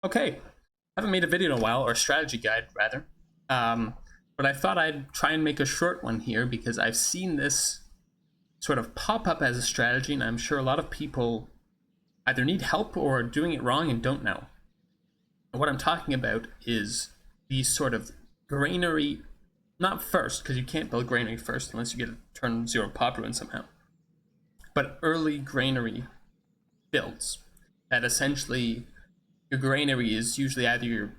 Okay, I haven't made a video in a while, or a strategy guide rather. But I thought I'd try and make a short one here because I've seen this sort of pop up as a strategy, and I'm sure a lot of people either need help or are doing it wrong and don't know. And what I'm talking about is these sort of granary, not first, because you can't build granary first unless you get a turn 0 pop ruin somehow, but early granary builds that essentially your granary is usually either your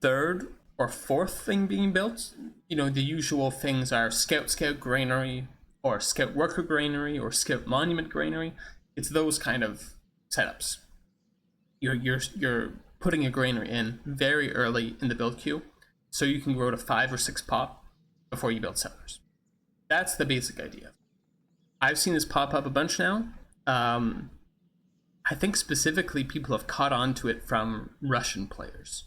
third or fourth thing being built. You know, the usual things are scout granary, or scout worker granary, or scout monument granary. It's those kind of setups. You're putting a granary in very early in the build queue, so you can grow to 5 or 6 pop before you build settlers. That's the basic idea. I've seen this pop up a bunch now. I think specifically people have caught on to it from Russian players.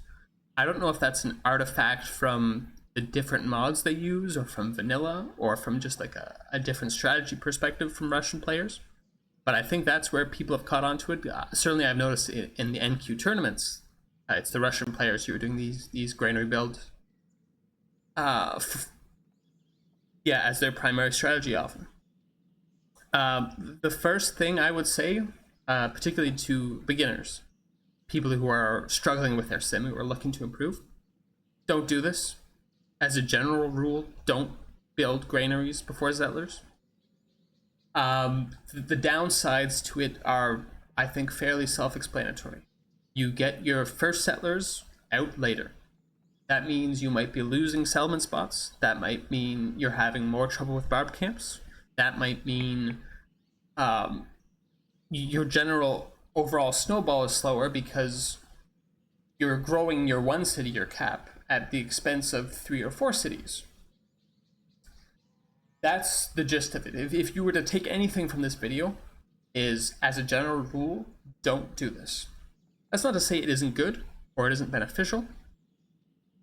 I don't know if that's an artifact from the different mods they use, or from vanilla, or from just like a different strategy perspective from Russian players. But I think that's where people have caught on to it. Certainly I've noticed it in the NQ tournaments. It's the Russian players who are doing these granary builds. As their primary strategy often. The first thing I would say, particularly to beginners, people who are struggling with their sim, who are looking to improve, don't do this. As a general rule, don't build granaries before settlers. The downsides to it are, I think, fairly self-explanatory. You get your first settlers out later. That means you might be losing settlement spots. That might mean you're having more trouble with barb camps. That might mean your general overall snowball is slower because you're growing your one city, your cap, at the expense of 3 or 4 cities. That's the gist of it. If you were to take anything from this video, is as a general rule, don't do this. That's not to say it isn't good or it isn't beneficial,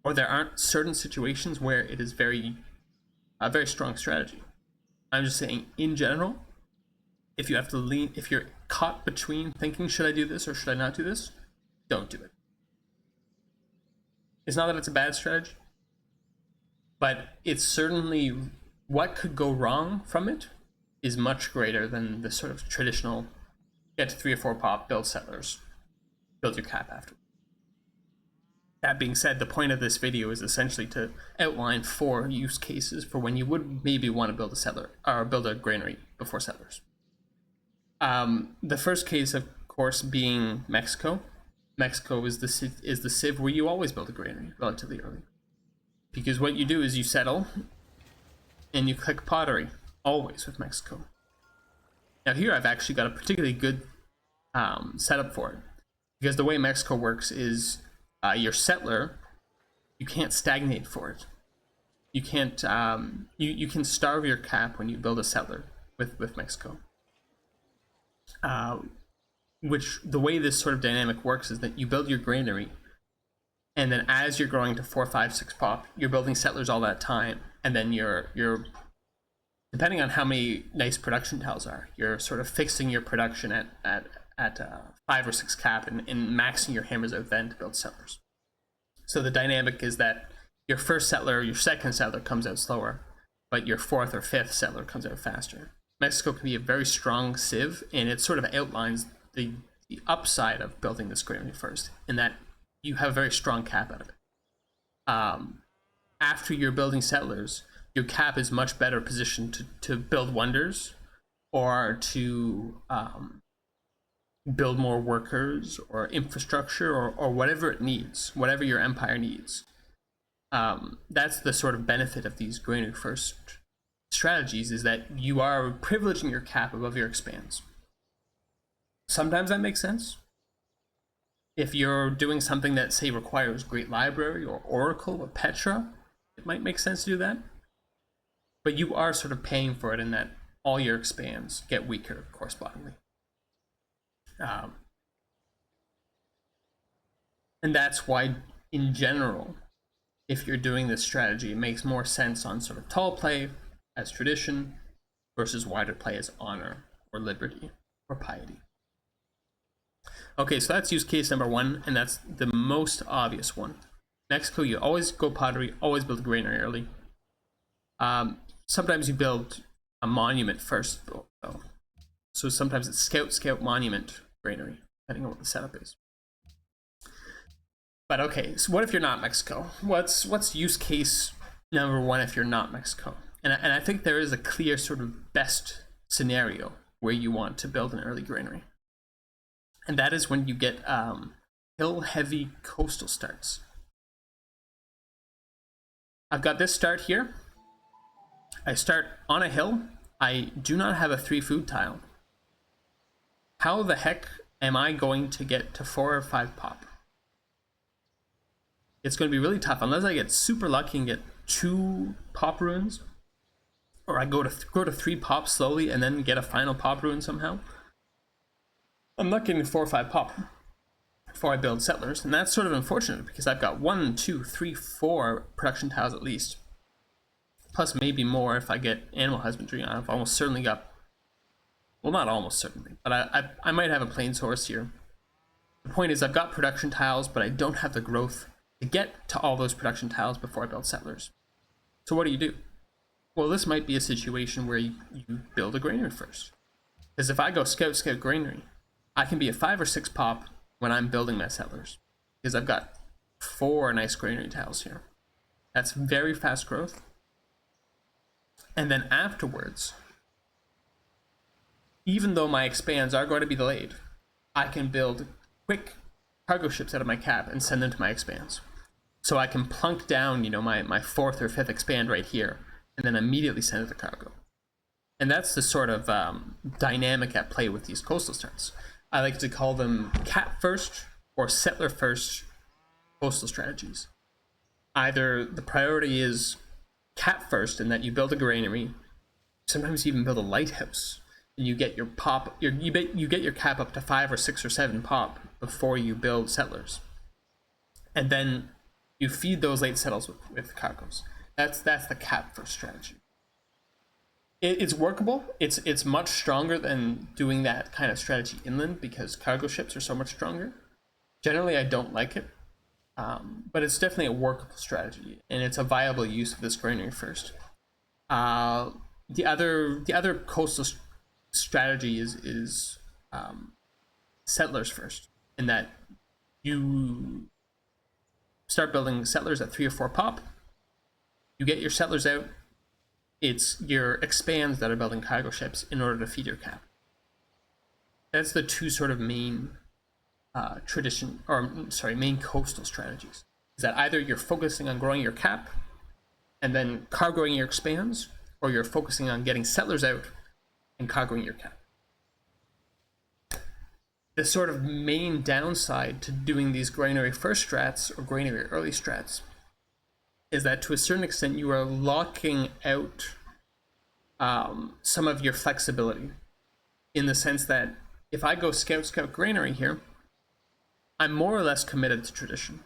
or there aren't certain situations where it is a very strong strategy. I'm just saying, in general, if you're caught between thinking, should I do this or should I not do this, don't do it. It's not that it's a bad strategy, but it's certainly, what could go wrong from it is much greater than the sort of traditional get to 3 or 4 pop, build settlers, build your cap after. That being said, the point of this video is essentially to outline 4 use cases for when you would maybe want to build a settler or build a granary before settlers. The first case, of course, being Mexico. Mexico is the civ where you always build a granary relatively early, because what you do is you settle and you click pottery, always with Mexico. Now here I've actually got a particularly good setup for it, because the way Mexico works is your settler, you can't stagnate for it. You can't you can starve your cap when you build a settler with Mexico. Which, the way this sort of dynamic works is that you build your granary, and then as you're growing to 4, 5, 6 pop, you're building settlers all that time, and then you're depending on how many nice production tiles are, you're sort of fixing your production at 5 or 6 cap and maxing your hammers out then to build settlers. So the dynamic is that your first settler, your second settler comes out slower, but your 4th or 5th settler comes out faster. Mexico can be a very strong civ, and it sort of outlines the upside of building this granary first, in that you have a very strong cap out of it. After you're building settlers, your cap is much better positioned to build wonders, or to build more workers or infrastructure, or whatever it needs, whatever your empire needs. That's the sort of benefit of these granary first strategies, is that you are privileging your cap above your expands. Sometimes that makes sense. If you're doing something that, say, requires Great Library or Oracle or Petra, it might make sense to do that. But you are sort of paying for it in that all your expands get weaker correspondingly. And that's why, in general, if you're doing this strategy, it makes more sense on sort of tall play as tradition versus wider play as honor or liberty or piety. Okay, so that's use case number one, and that's the most obvious one. Mexico, you always go pottery, always build a granary early. Sometimes you build a monument first, though. So sometimes it's scout, monument, granary, depending on what the setup is. But okay, so what if you're not Mexico? What's use case number one if you're not Mexico? And I think there is a clear sort of best scenario where you want to build an early granary. And that is when you get hill-heavy coastal starts. I've got this start here. I start on a hill. I do not have a 3 food tile. How the heck am I going to get to 4 or 5 pop? It's going to be really tough unless I get super lucky and get 2 pop ruins, or I go to 3 pop slowly and then get a final pop ruin somehow. I'm not getting 4 or 5 pop before I build settlers, and that's sort of unfortunate because I've got 1, 2, 3, 4 production tiles at least, plus maybe more if I get animal husbandry. I've almost certainly got, well, not almost certainly, but I might have a plains horse here. The point is I've got production tiles, but I don't have the growth to get to all those production tiles before I build settlers. So what do? Well, this might be a situation where you build a granary first. Because if I go scout granary, I can be a 5 or 6 pop when I'm building my settlers. Because I've got 4 nice granary tiles here. That's very fast growth. And then afterwards, even though my expands are going to be delayed, I can build quick cargo ships out of my cap and send them to my expands. So I can plunk down, my 4th or 5th expand right here, and then immediately send it to cargo. And that's the sort of dynamic at play with these coastal starts. I like to call them cap first or settler first coastal strategies. Either the priority is cap first in that you build a granary, sometimes you even build a lighthouse, and you get your pop, you get your cap up to 5 or 6 or 7 pop before you build settlers. And then you feed those late settles with cargoes. That's the cap first strategy. It's workable. It's much stronger than doing that kind of strategy inland because cargo ships are so much stronger. Generally, I don't like it, but it's definitely a workable strategy, and it's a viable use of this granary first. The other coastal strategy is settlers first, in that you start building settlers at 3 or 4 pop. You get your settlers out. It's your expands that are building cargo ships in order to feed your cap. That's the two sort of main main coastal strategies. Is that either you're focusing on growing your cap and then cargoing your expands, or you're focusing on getting settlers out and cargoing your cap. The sort of main downside to doing these granary first strats or granary early strats is that to a certain extent you are locking out some of your flexibility, in the sense that if I go scout granary here, I'm more or less committed to tradition.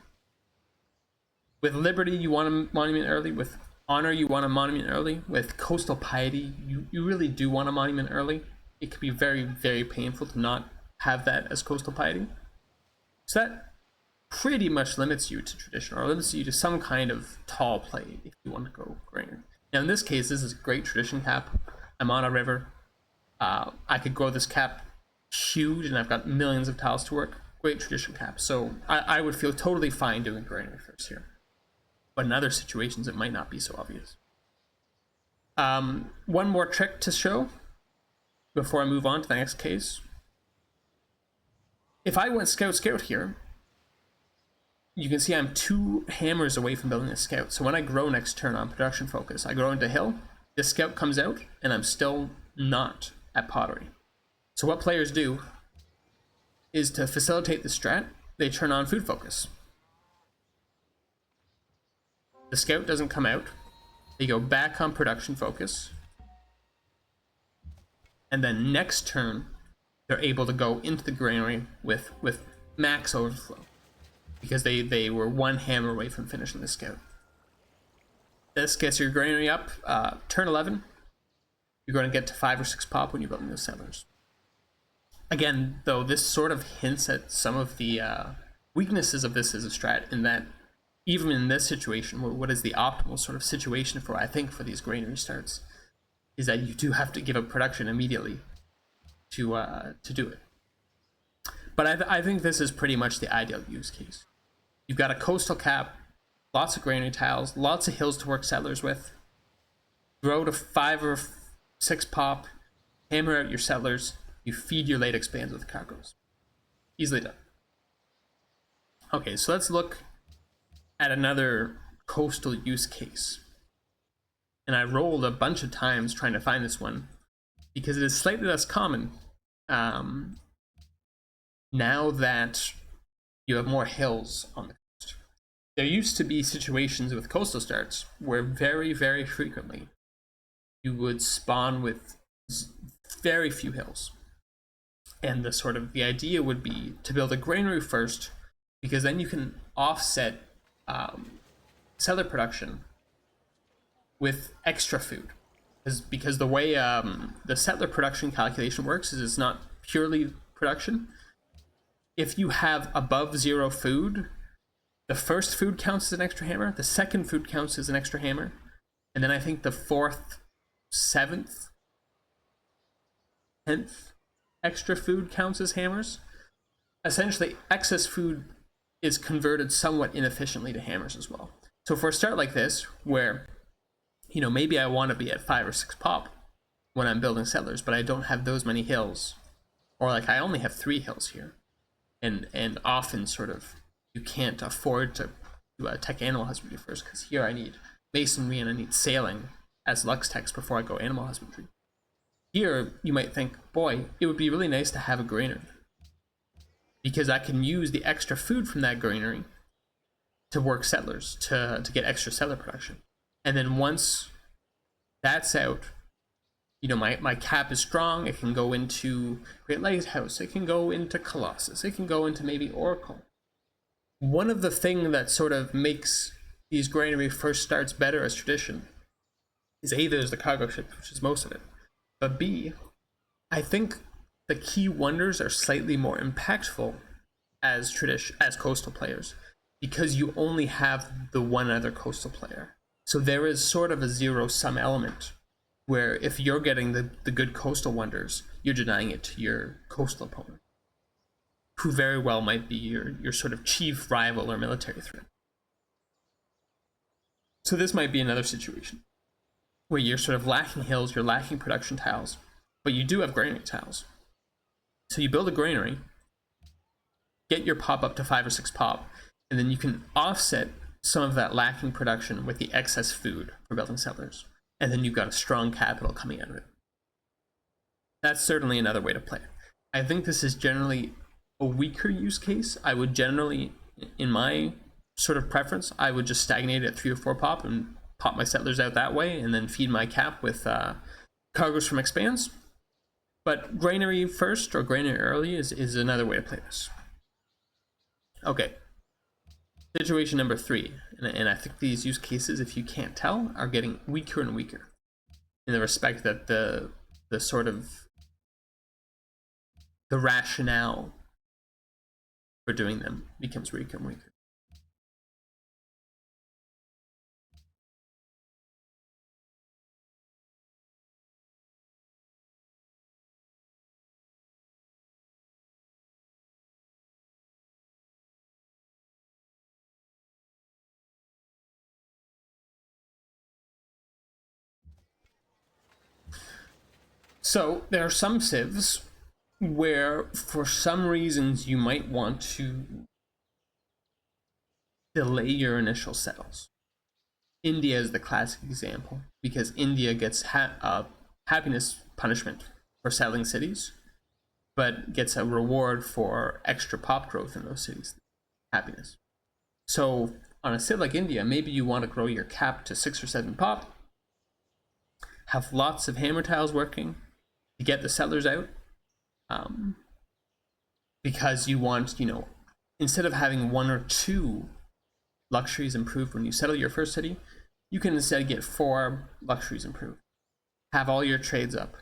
With liberty, you want a monument early. With honor, you want a monument early. With coastal piety, you really do want a monument early. It can be very, very painful to not have that as coastal piety. So that pretty much limits you to tradition, or limits you to some kind of tall play if you want to go granary. Now in this case, this is a great tradition cap. I'm on a river. I could grow this cap huge, and I've got millions of tiles to work. Great tradition cap. So I would feel totally fine doing granary first here. But in other situations, it might not be so obvious. One more trick to show before I move on to the next case. If I went scout here, you can see I'm 2 hammers away from building a scout. So when I grow next turn on production focus, I grow into hill, this scout comes out, and I'm still not at pottery. So what players do is, to facilitate the strat, they turn on food focus. The scout doesn't come out. They go back on production focus. And then next turn, they're able to go into the granary with max overflow, because they were 1 hammer away from finishing the scout. This gets your granary up. Turn 11, you're going to get to 5 or 6 pop when you're building those settlers. Again, though, this sort of hints at some of the weaknesses of this as a strat, in that even in this situation, what is the optimal sort of situation for, I think, for these granary starts, is that you do have to give up production immediately to do it. But I think this is pretty much the ideal use case. You've got a coastal cap, lots of granary tiles, lots of hills to work settlers with. Grow to 5 or 6 pop, hammer out your settlers, you feed your late expands with cargoes. Easily done. Okay, so let's look at another coastal use case. And I rolled a bunch of times trying to find this one because it is slightly less common now that you have more hills on the coast. There used to be situations with coastal starts where very, very frequently you would spawn with very few hills. And the idea would be to build a granary first, because then you can offset settler production with extra food. Because the way the settler production calculation works is it's not purely production. If you have above 0 food, the first food counts as an extra hammer, the second food counts as an extra hammer, and then I think the 4th, 7th, 10th extra food counts as hammers. Essentially, excess food is converted somewhat inefficiently to hammers as well. So for a start like this, where maybe I want to be at 5 or 6 pop when I'm building settlers, but I don't have those many hills, or like I only have 3 hills here, and often you can't afford to tech animal husbandry first, because here I need masonry and I need sailing as Lux techs before I go animal husbandry. Here you might think, boy, it would be really nice to have a granary, because I can use the extra food from that granary to work settlers, to get extra settler production. And then once that's out, my cap is strong. It can go into Great Lighthouse. It can go into Colossus. It can go into maybe Oracle. One of the things that sort of makes these granary first starts better as tradition is A, there's the cargo ship, which is most of it. But B, I think the key wonders are slightly more impactful as coastal players, because you only have the one other coastal player. So there is sort of a zero-sum element where if you're getting the good coastal wonders, you're denying it to your coastal opponent, who very well might be your sort of chief rival or military threat. So this might be another situation where you're sort of lacking hills, you're lacking production tiles, but you do have granary tiles. So you build a granary, get your pop up to 5 or 6 pop, and then you can offset some of that lacking production with the excess food for building settlers. And then you've got a strong capital coming out of it. That's certainly another way to play it. I think this is generally a weaker use case. I would generally, in my sort of preference, I would just stagnate at 3 or 4 pop and pop my settlers out that way, and then feed my cap with cargoes from expands. But granary first or granary early is another way to play this. Okay. Situation number 3, and I think these use cases, if you can't tell, are getting weaker and weaker, in the respect that the sort of the rationale for doing them becomes weaker and weaker. So there are some civs where, for some reasons, you might want to delay your initial settles. India is the classic example, because India gets happiness punishment for settling cities, but gets a reward for extra pop growth in those cities. Happiness. So on a civ like India, maybe you want to grow your cap to 6 or 7 pop, have lots of hammer tiles working to get the settlers out, because you want, instead of having 1 or 2 luxuries improved when you settle your first city, you can instead get 4 luxuries improved, have all your trades up,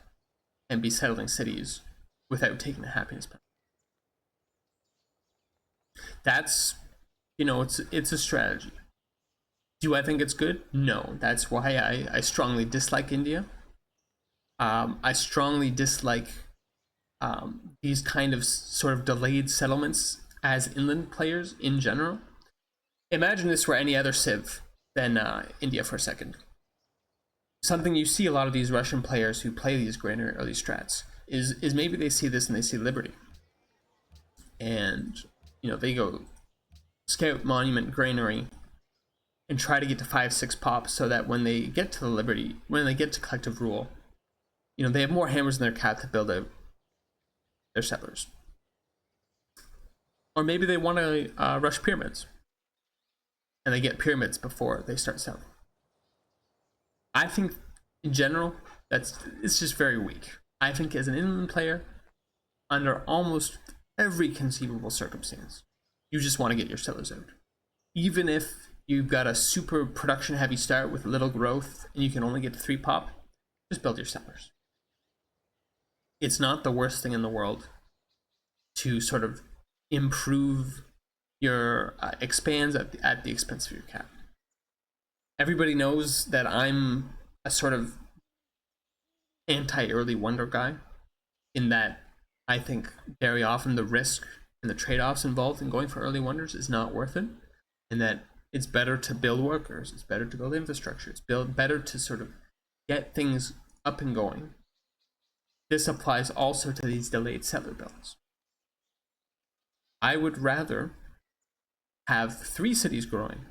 and be settling cities without taking a happiness penalty. That's, it's a strategy. Do I think it's good? No. That's why I strongly dislike India. I strongly dislike these kind of sort of delayed settlements as inland players in general. Imagine this were any other civ than India for a second. Something you see a lot of these Russian players who play these granary or these strats is maybe they see this and they see liberty, and they go scout monument granary and try to get to 5-6 pops so that when they get to the liberty, when they get to collective rule, they have more hammers in their cap to build out their settlers. Or maybe they want to rush pyramids and they get pyramids before they start settling. I think in general it's just very weak. I think as an inland player, under almost every conceivable circumstance, you just want to get your settlers out. Even if you've got a super production heavy start with little growth and you can only get to 3 pop, just build your settlers. It's not the worst thing in the world to sort of improve your expands at the expense of your cap. Everybody knows that I'm a sort of anti-early wonder guy, in that I think very often the risk and the trade-offs involved in going for early wonders is not worth it, and that it's better to build workers, it's better to build infrastructure, it's better to sort of get things up and going. This applies also to these delayed settler builds. I would rather have 3 cities growing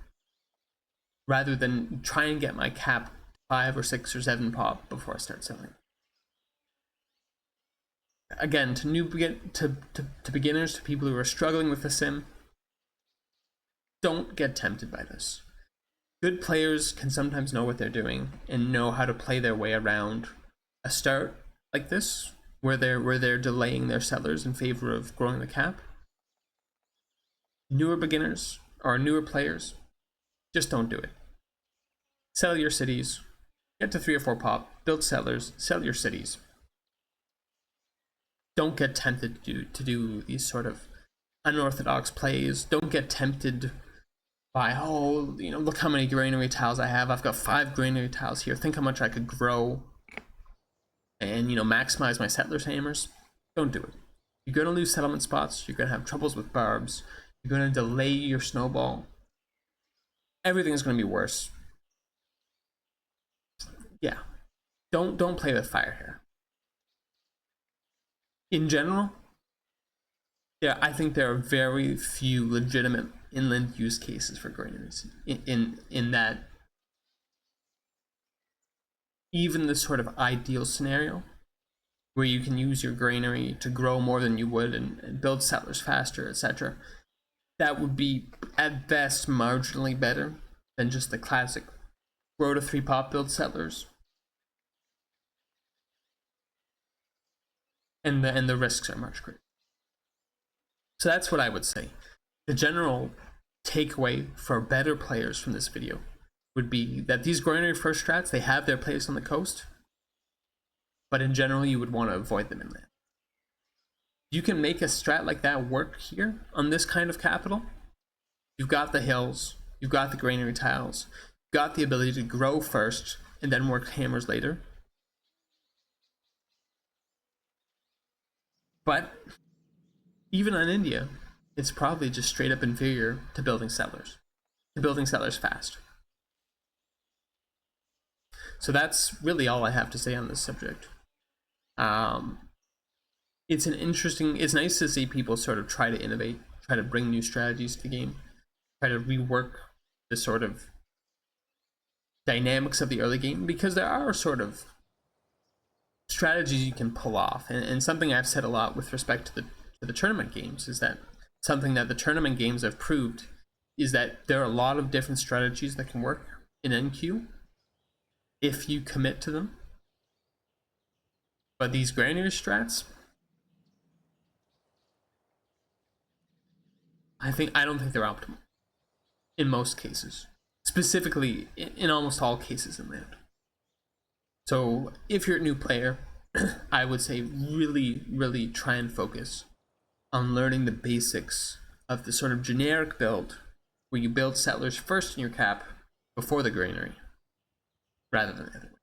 rather than try and get my cap 5 or 6 or 7 pop before I start selling. Again, to beginners, to people who are struggling with the sim, don't get tempted by this. Good players can sometimes know what they're doing and know how to play their way around a start like this, where they're delaying their settlers in favor of growing the cap. Newer beginners or newer players, just don't do it. Sell your cities, get to 3 or 4 pop, build settlers, sell your cities. Don't get tempted to do these sort of unorthodox plays. Don't get tempted by, look how many granary tiles I have. I've got 5 granary tiles here. Think how much I could grow and, maximize my settlers' hammers. Don't do it. You're going to lose settlement spots. You're going to have troubles with barbs. You're going to delay your snowball. Everything's going to be worse. Yeah. Don't play with fire here. In general, I think there are very few legitimate inland use cases for granaries. In that, even the sort of ideal scenario where you can use your granary to grow more than you would and build settlers faster, etc., that would be at best marginally better than just the classic grow to 3 pop, build settlers. And the risks are much greater. So that's what I would say. The general takeaway for better players from this video would be that these granary first strats, they have their place on the coast, but in general you would want to avoid them inland. You can make a strat like that work here on this kind of capital. You've got the hills, you've got the granary tiles, you've got the ability to grow first and then work hammers later. But even on India, it's probably just straight up inferior to building settlers fast. So that's really all I have to say on this subject. It's nice to see people sort of try to innovate, try to bring new strategies to the game, try to rework the sort of dynamics of the early game, because there are sort of strategies you can pull off, and something I've said a lot with respect to the tournament games is that something that the tournament games have proved is that there are a lot of different strategies that can work in NQ if you commit to them. But these granary strats, I don't think they're optimal in most cases, specifically in almost all cases in land. So if you're a new player, I would say really try and focus on learning the basics of the sort of generic build where you build settlers first in your cap before the granary, rather than the other way.